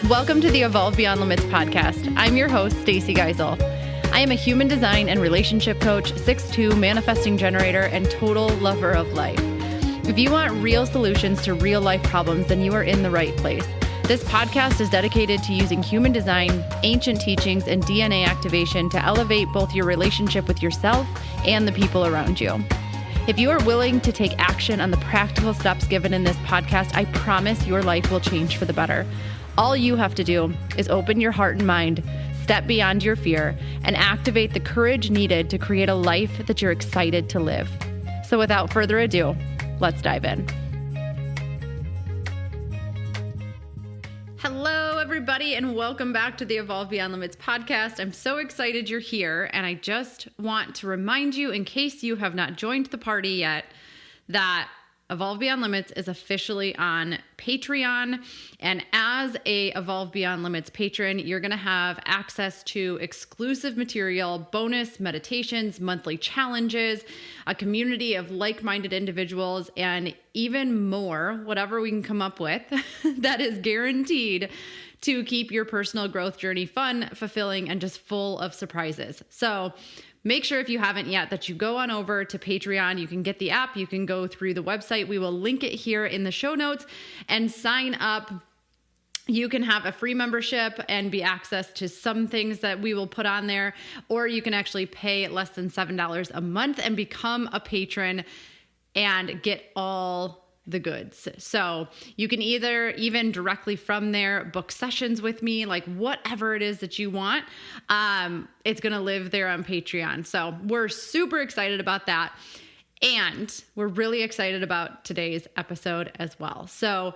Welcome to the Evolve Beyond Limits podcast. I'm your host, Stacy. I am a human design and relationship coach, 6'2", manifesting generator, and total lover of life. If you want real solutions to real life problems, then you are in the right place. This podcast is dedicated to using human design, ancient teachings, and DNA activation to elevate both your relationship with yourself and the people around you. If you are willing to take action on the practical steps given in this podcast, I promise your life will change for the better. All you have to do is open your heart and mind, step beyond your fear, and activate the courage needed to create a life that you're excited to live. So without further ado, let's dive in. Hello, everybody, and welcome back to the Evolve Beyond Limits podcast. I'm so excited you're here, and I just want to remind you, in case you have not joined the party yet, that Evolve Beyond Limits is officially on Patreon, and as a Evolve Beyond Limits patron, you're going to have access to exclusive material, bonus meditations, monthly challenges, a community of like-minded individuals, and even more, whatever we can come up with, that is guaranteed to keep your personal growth journey fun, fulfilling, and just full of surprises. So make sure if you haven't yet that you go on over to Patreon. You can get the app. You can go through the website. We will link it here in the show notes and sign up. You can have a free membership and be access to some things that we will put on there, or you can actually pay less than $7 a month and become a patron and get all the goods. So you can either even directly from there book sessions with me, like whatever it is that you want. It's going to live there on Patreon. So we're super excited about that. And we're really excited about today's episode as well. So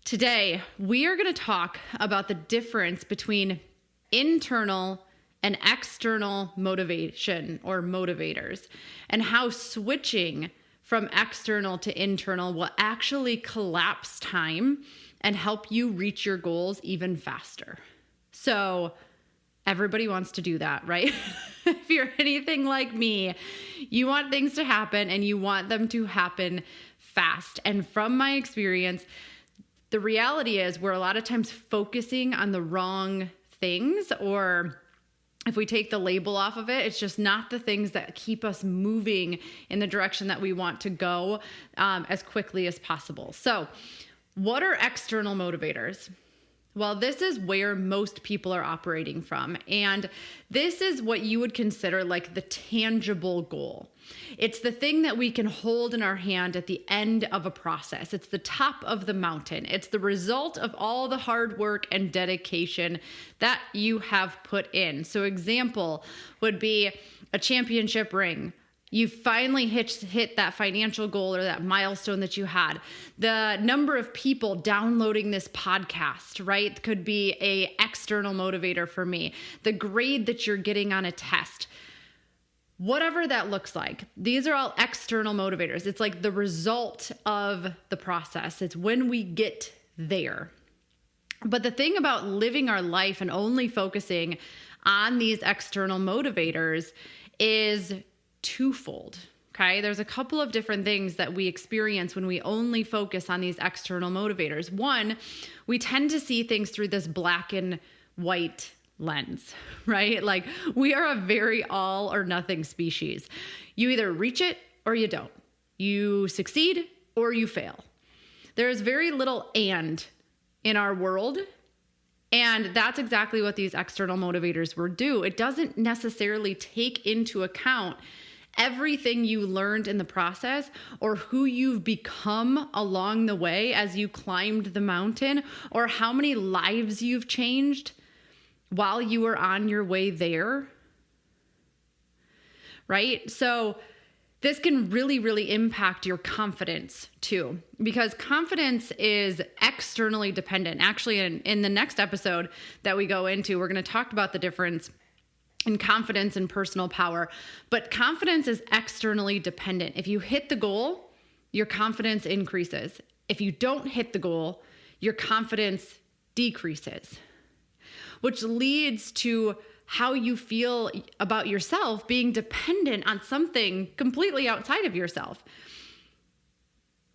today we are going to talk about the difference between internal and external motivation or motivators, and how switching from external to internal will actually collapse time and help you reach your goals even faster. So everybody wants to do that, right? If you're anything like me, you want things to happen and you want them to happen fast. And from my experience, the reality is we're a lot of times focusing on the wrong things, or if we take the label off of it, it's just not the things that keep us moving in the direction that we want to go as quickly as possible. So what are external motivators? Well, this is where most people are operating from. And this is what you would consider like the tangible goal. It's the thing that we can hold in our hand at the end of a process. It's the top of the mountain. It's the result of all the hard work and dedication that you have put in. So example would be a championship ring. You finally hit that financial goal or that milestone that you had. The number of people downloading this podcast, right, could be an external motivator for me. The grade that you're getting on a test, whatever that looks like. These are all external motivators. It's like the result of the process. It's when we get there. But the thing about living our life and only focusing on these external motivators is twofold. Okay. There's a couple of different things that we experience when we only focus on these external motivators. One, we tend to see things through this black and white lens, right? Like we are a very all or nothing species. You either reach it or you don't. You succeed or you fail. There's very little and in our world. And that's exactly what these external motivators will do. It doesn't necessarily take into account everything you learned in the process, or who you've become along the way as you climbed the mountain, or how many lives you've changed while you were on your way there. Right? So this can really, really impact your confidence too, because confidence is externally dependent. Actually, in the next episode that we go into, we're going to talk about the difference in confidence and personal power. But confidence is externally dependent. If you hit the goal, your confidence increases. If you don't hit the goal, your confidence decreases, which leads to how you feel about yourself being dependent on something completely outside of yourself.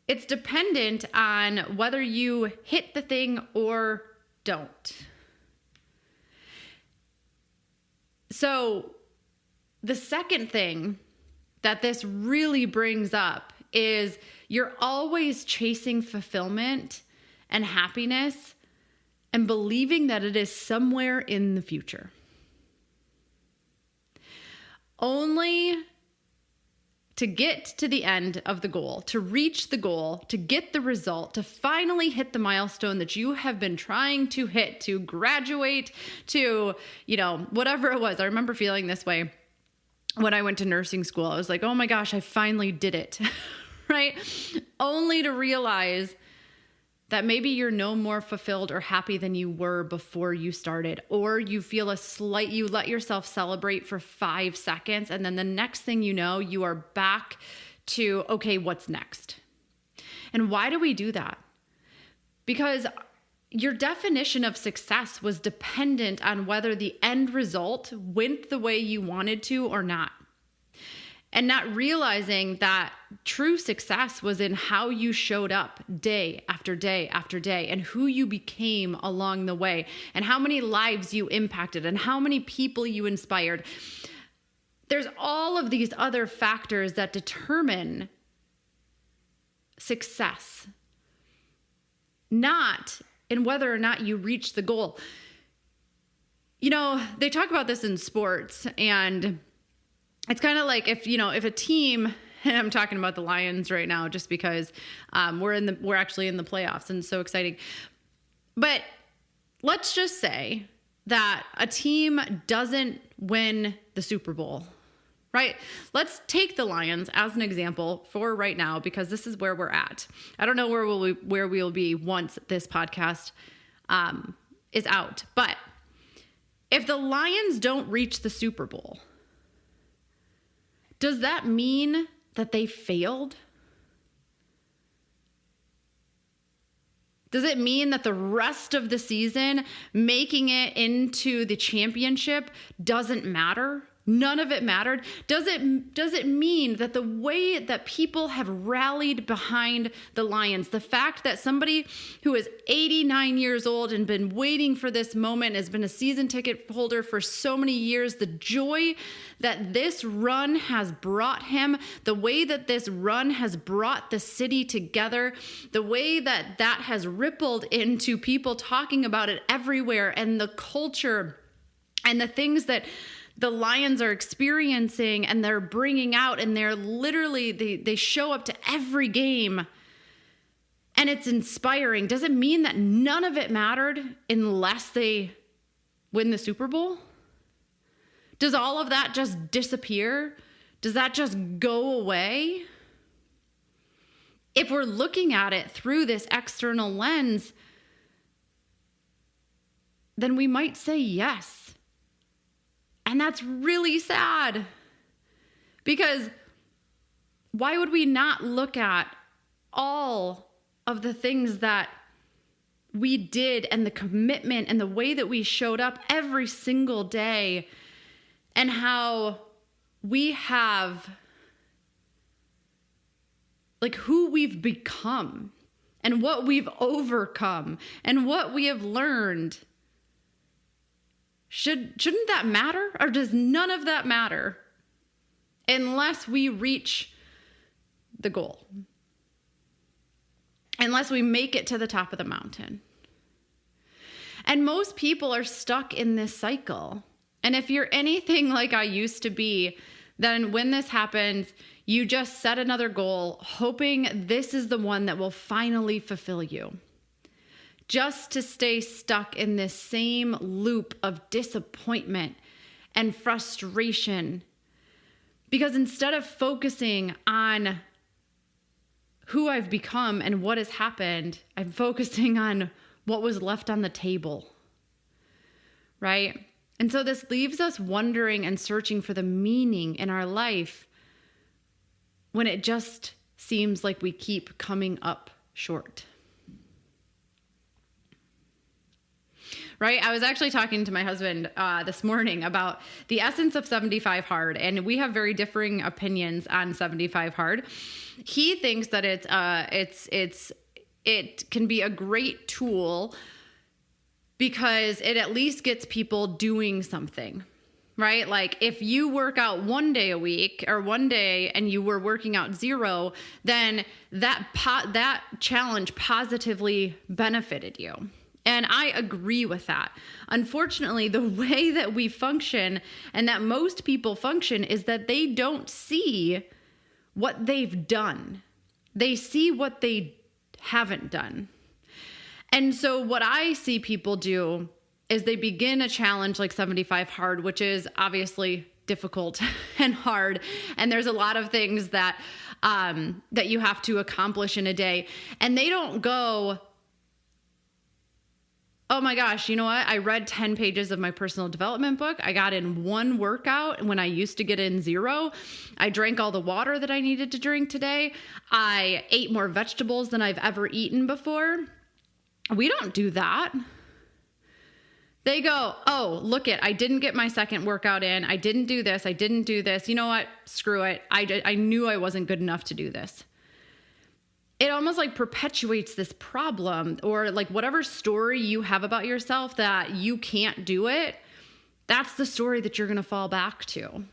It's dependent on whether you hit the thing or don't. So the second thing that this really brings up is you're always chasing fulfillment and happiness and believing that it is somewhere in the future. Only to get to the end of the goal, to reach the goal, to get the result, to finally hit the milestone that you have been trying to hit, to graduate, to, whatever it was. I remember feeling this way when I went to nursing school. I was like, oh my gosh, I finally did it, right? Only to realize that maybe you're no more fulfilled or happy than you were before you started, or you feel you let yourself celebrate for 5 seconds. And then the next thing you know, you are back to, okay, what's next? And why do we do that? Because your definition of success was dependent on whether the end result went the way you wanted to or not. And not realizing that true success was in how you showed up day after day after day, and who you became along the way, and how many lives you impacted, and how many people you inspired. There's all of these other factors that determine success, not in whether or not you reach the goal. They talk about this in sports, and it's kind of like if a team, and I'm talking about the Lions right now just because we're actually in the playoffs and it's so exciting. But let's just say that a team doesn't win the Super Bowl, right? Let's take the Lions as an example for right now, because this is where we're at. I don't know where we'll be once this podcast is out. But if the Lions don't reach the Super Bowl, does that mean that they failed? Does it mean that the rest of the season, making it into the championship, doesn't matter? None of it mattered? Does it mean that the way that people have rallied behind the Lions, the fact that somebody who is 89 years old and been waiting for this moment, has been a season ticket holder for so many years, the joy that this run has brought him, the way that this run has brought the city together, the way that has rippled into people talking about it everywhere, and the culture and the things that the Lions are experiencing and they're bringing out, and they're literally, they show up to every game and it's inspiring. Does it mean that none of it mattered unless they win the Super Bowl? Does all of that just disappear? Does that just go away? If we're looking at it through this external lens, then we might say yes. And that's really sad, because why would we not look at all of the things that we did, and the commitment and the way that we showed up every single day, and how we have, who we've become and what we've overcome and what we have learned? Shouldn't that matter? Or does none of that matter unless we reach the goal? Unless we make it to the top of the mountain? And most people are stuck in this cycle. And if you're anything like I used to be, then when this happens, you just set another goal, hoping this is the one that will finally fulfill you, just to stay stuck in this same loop of disappointment and frustration. Because instead of focusing on who I've become and what has happened, I'm focusing on what was left on the table, right? And so this leaves us wondering and searching for the meaning in our life when it just seems like we keep coming up short. Right? I was actually talking to my husband this morning about the essence of 75 hard, and we have very differing opinions on 75 hard. He thinks that it can be a great tool because it at least gets people doing something, right? Like if you work out 1 day a week or 1 day and you were working out 0, then that challenge positively benefited you. And I agree with that. Unfortunately, the way that we function and that most people function is that they don't see what they've done. They see what they haven't done. And so what I see people do is they begin a challenge like 75 hard, which is obviously difficult and hard. And there's a lot of things that you have to accomplish in a day. And they don't go, oh my gosh, you know what? I read 10 pages of my personal development book. I got in 1 workout when I used to get in 0. I drank all the water that I needed to drink today. I ate more vegetables than I've ever eaten before. We don't do that. They go, oh, look I didn't get my second workout in. I didn't do this. I didn't do this. You know what? Screw it. I knew I wasn't good enough to do this. It almost like perpetuates this problem, or like whatever story you have about yourself that you can't do it. That's the story that you're going to fall back to.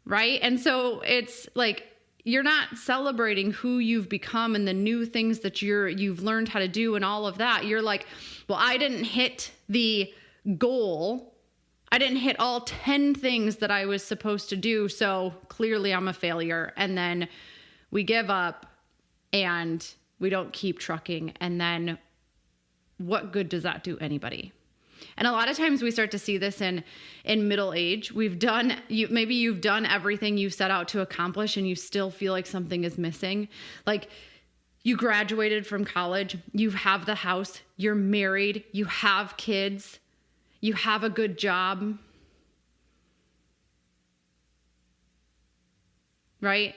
Right? And so it's like, you're not celebrating who you've become and the new things that you've learned how to do and all of that. You're like, well, I didn't hit the goal. I didn't hit all 10 things that I was supposed to do. So clearly I'm a failure. And then we give up and we don't keep trucking. And then what good does that do anybody? And a lot of times we start to see this in middle age. Maybe you've done everything you set out to accomplish and you still feel like something is missing. Like you graduated from college, you have the house, you're married, you have kids, you have a good job. Right?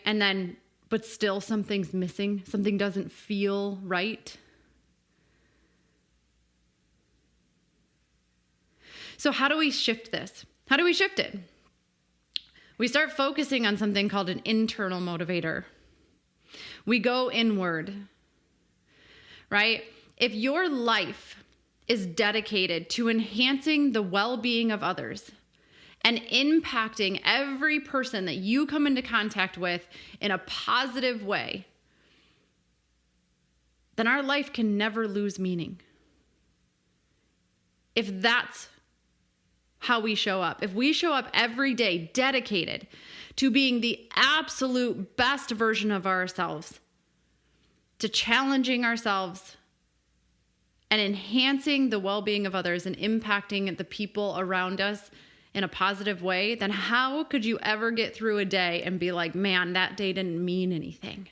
But still something's missing. Something doesn't feel right. So how do we shift this? How do we shift it? We start focusing on something called an internal motivator. We go inward, right? If your life is dedicated to enhancing the well-being of others and impacting every person that you come into contact with in a positive way, then our life can never lose meaning. If that's how we show up. If we show up every day dedicated to being the absolute best version of ourselves, to challenging ourselves and enhancing the well-being of others and impacting the people around us in a positive way, then how could you ever get through a day and be like, man, that day didn't mean anything?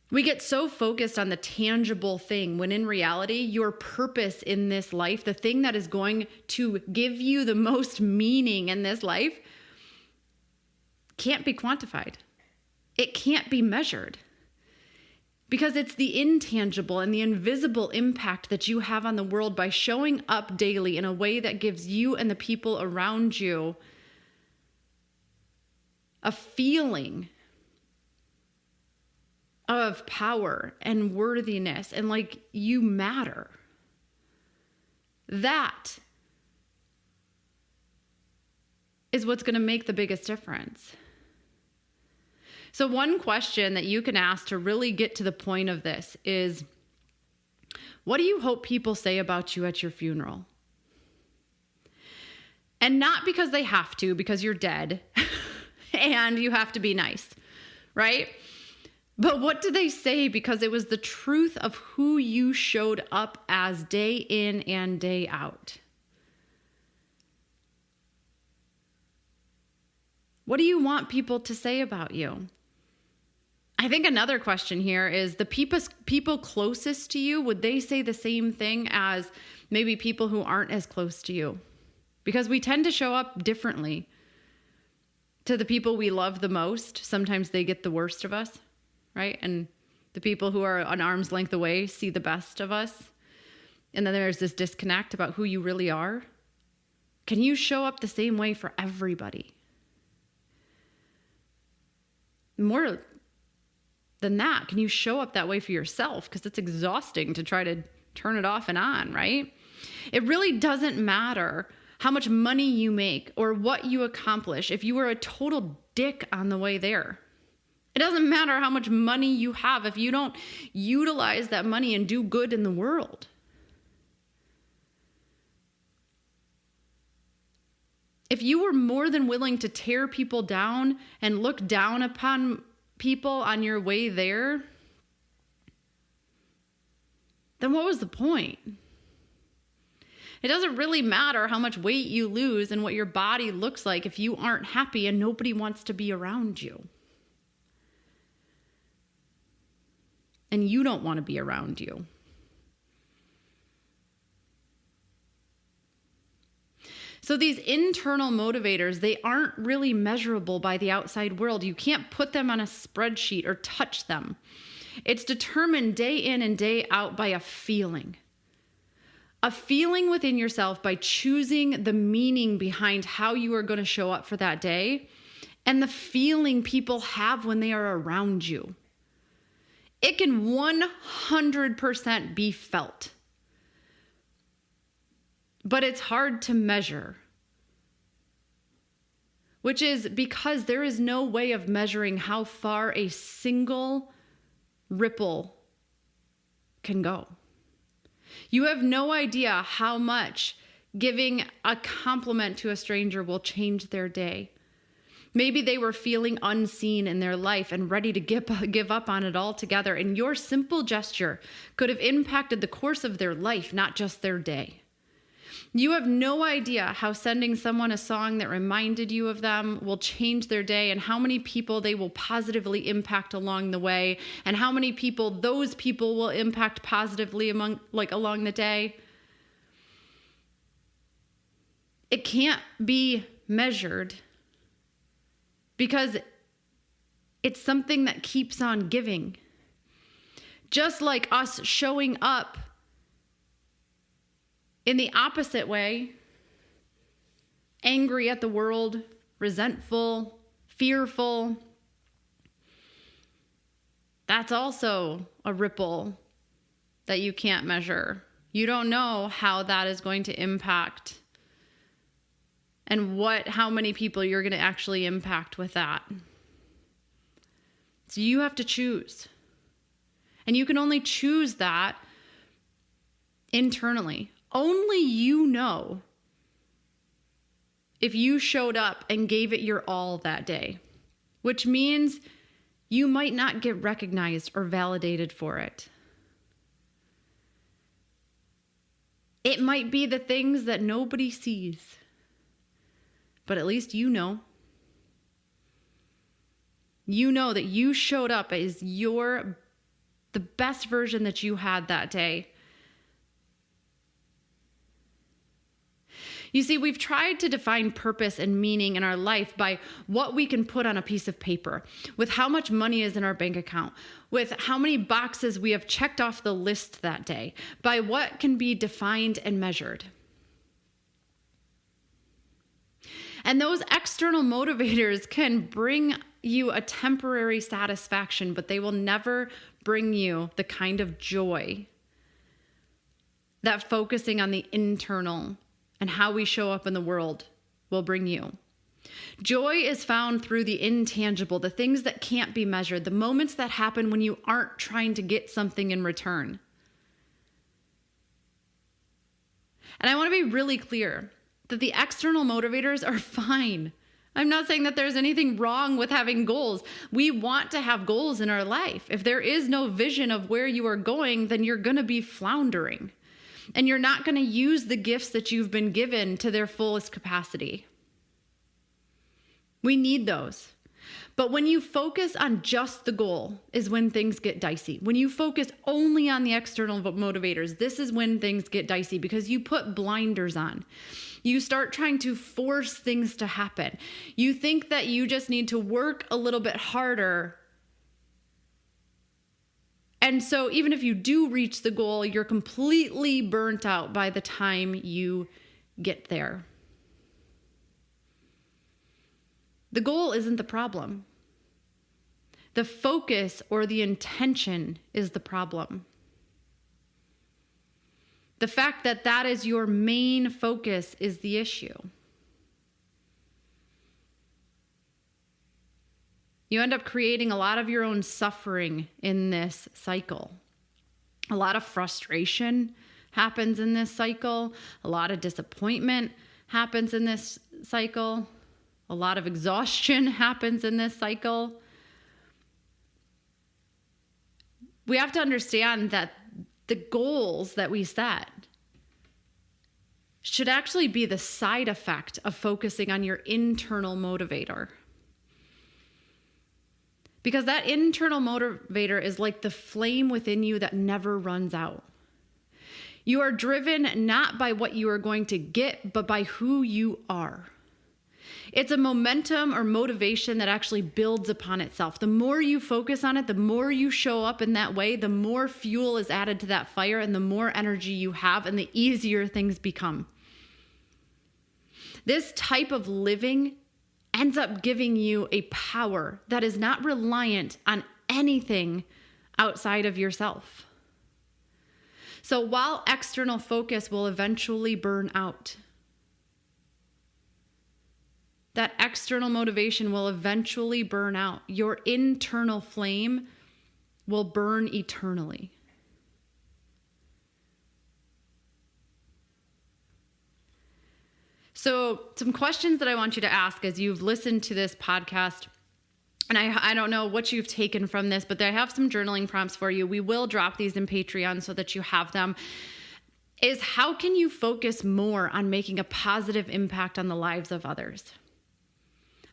We get so focused on the tangible thing when in reality, your purpose in this life, the thing that is going to give you the most meaning in this life, can't be quantified. It can't be measured. Because it's the intangible and the invisible impact that you have on the world by showing up daily in a way that gives you and the people around you a feeling of power and worthiness and like you matter. That is what's going to make the biggest difference. So one question that you can ask to really get to the point of this is, what do you hope people say about you at your funeral? And not because they have to, because you're dead and you have to be nice, right? But what do they say because it was the truth of who you showed up as day in and day out? What do you want people to say about you? I think another question here is the people closest to you, would they say the same thing as maybe people who aren't as close to you? Because we tend to show up differently. To the people we love the most, sometimes they get the worst of us. Right? And the people who are an arm's length away see the best of us. And then there's this disconnect about who you really are. Can you show up the same way for everybody? than that can you show up that way for yourself? Because it's exhausting to try to turn it off and on, right? It really doesn't matter how much money you make or what you accomplish if you were a total dick on the way there. It doesn't matter how much money you have if you don't utilize that money and do good in the world. If you were more than willing to tear people down and look down upon people on your way there, then what was the point? It doesn't really matter how much weight you lose and what your body looks like if you aren't happy and nobody wants to be around you. And you don't want to be around you. So these internal motivators, they aren't really measurable by the outside world. You can't put them on a spreadsheet or touch them. It's determined day in and day out by a feeling. A feeling within yourself by choosing the meaning behind how you are going to show up for that day and the feeling people have when they are around you. It can 100% be felt. But it's hard to measure, which is because there is no way of measuring how far a single ripple can go. You have no idea how much giving a compliment to a stranger will change their day. Maybe they were feeling unseen in their life and ready to give up on it altogether, and your simple gesture could have impacted the course of their life, not just their day. You have no idea how sending someone a song that reminded you of them will change their day and how many people they will positively impact along the way and how many people those people will impact positively along the day. It can't be measured because it's something that keeps on giving. Just like us showing up in the opposite way, angry at the world, resentful, fearful, that's also a ripple that you can't measure. You don't know how that is going to impact and how many people you're going to actually impact with that. So you have to choose. And you can only choose that internally. Only you know if you showed up and gave it your all that day, which means you might not get recognized or validated for it. It might be the things that nobody sees, but at least you know. You know that you showed up as the best version that you had that day. You see, we've tried to define purpose and meaning in our life by what we can put on a piece of paper, with how much money is in our bank account, with how many boxes we have checked off the list that day, by what can be defined and measured. And those external motivators can bring you a temporary satisfaction, but they will never bring you the kind of joy that focusing on the internal and how we show up in the world will bring you. Joy is found through the intangible, the things that can't be measured, the moments that happen when you aren't trying to get something in return. And I want to be really clear that the external motivators are fine. I'm not saying that there's anything wrong with having goals. We want to have goals in our life. If there is no vision of where you are going, then you're going to be floundering. And you're not going to use the gifts that you've been given to their fullest capacity. We need those. But when you focus on just the goal is when things get dicey. When you focus only on the external motivators, this is when things get dicey because you put blinders on. You start trying to force things to happen. You think that you just need to work a little bit harder. And so even if you do reach the goal, you're completely burnt out by the time you get there. The goal isn't the problem. The focus or the intention is the problem. The fact that that is your main focus is the issue. You end up creating a lot of your own suffering in this cycle. A lot of frustration happens in this cycle. A lot of disappointment happens in this cycle. A lot of exhaustion happens in this cycle. We have to understand that the goals that we set should actually be the side effect of focusing on your internal motivator. Because that internal motivator is like the flame within you that never runs out. You are driven not by what you are going to get, but by who you are. It's a momentum or motivation that actually builds upon itself. The more you focus on it, the more you show up in that way, the more fuel is added to that fire and the more energy you have and the easier things become. This type of living ends up giving you a power that is not reliant on anything outside of yourself. So while external focus will eventually burn out, that external motivation will eventually burn out. Your internal flame will burn eternally. So some questions that I want you to ask as you've listened to this podcast, and I don't know what you've taken from this, but I have some journaling prompts for you. We will drop these in Patreon so that you have them. Is how can you focus more on making a positive impact on the lives of others?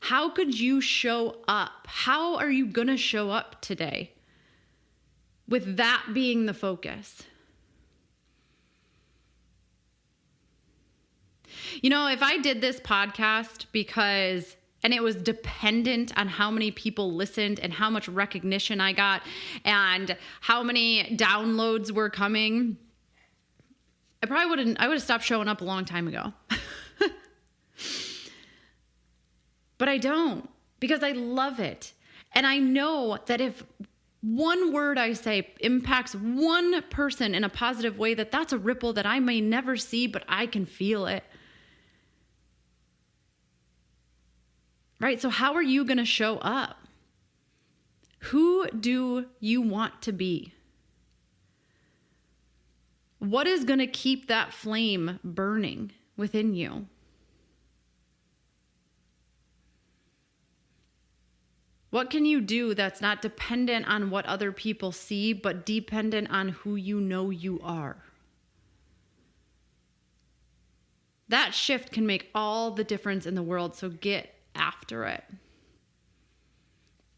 How could you show up? How are you going to show up today with that being the focus? You know, if I did this podcast and it was dependent on how many people listened and how much recognition I got and how many downloads were coming, I would have stopped showing up a long time ago. But I don't, because I love it. And I know that if one word I say impacts one person in a positive way, that's a ripple that I may never see, but I can feel it. Right? So how are you going to show up? Who do you want to be? What is going to keep that flame burning within you? What can you do that's not dependent on what other people see, but dependent on who you know you are? That shift can make all the difference in the world, so get after it.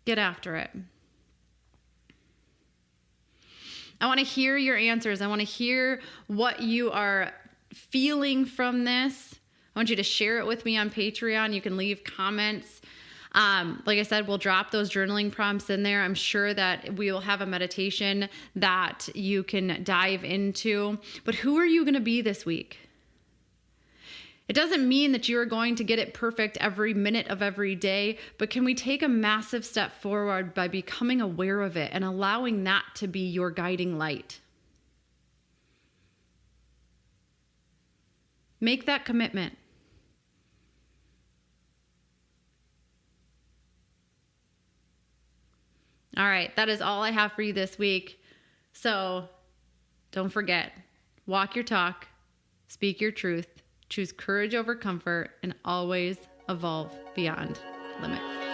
Get after it. I want to hear your answers. I want to hear what you are feeling from this. I want you to share it with me on Patreon. You can leave comments. Like I said, we'll drop those journaling prompts in there. I'm sure that we will have a meditation that you can dive into. But who are you going to be this week? It doesn't mean that you are going to get it perfect every minute of every day, but can we take a massive step forward by becoming aware of it and allowing that to be your guiding light? Make that commitment. All right, that is all I have for you this week. So don't forget, walk your talk, speak your truth, choose courage over comfort, and always evolve beyond limits.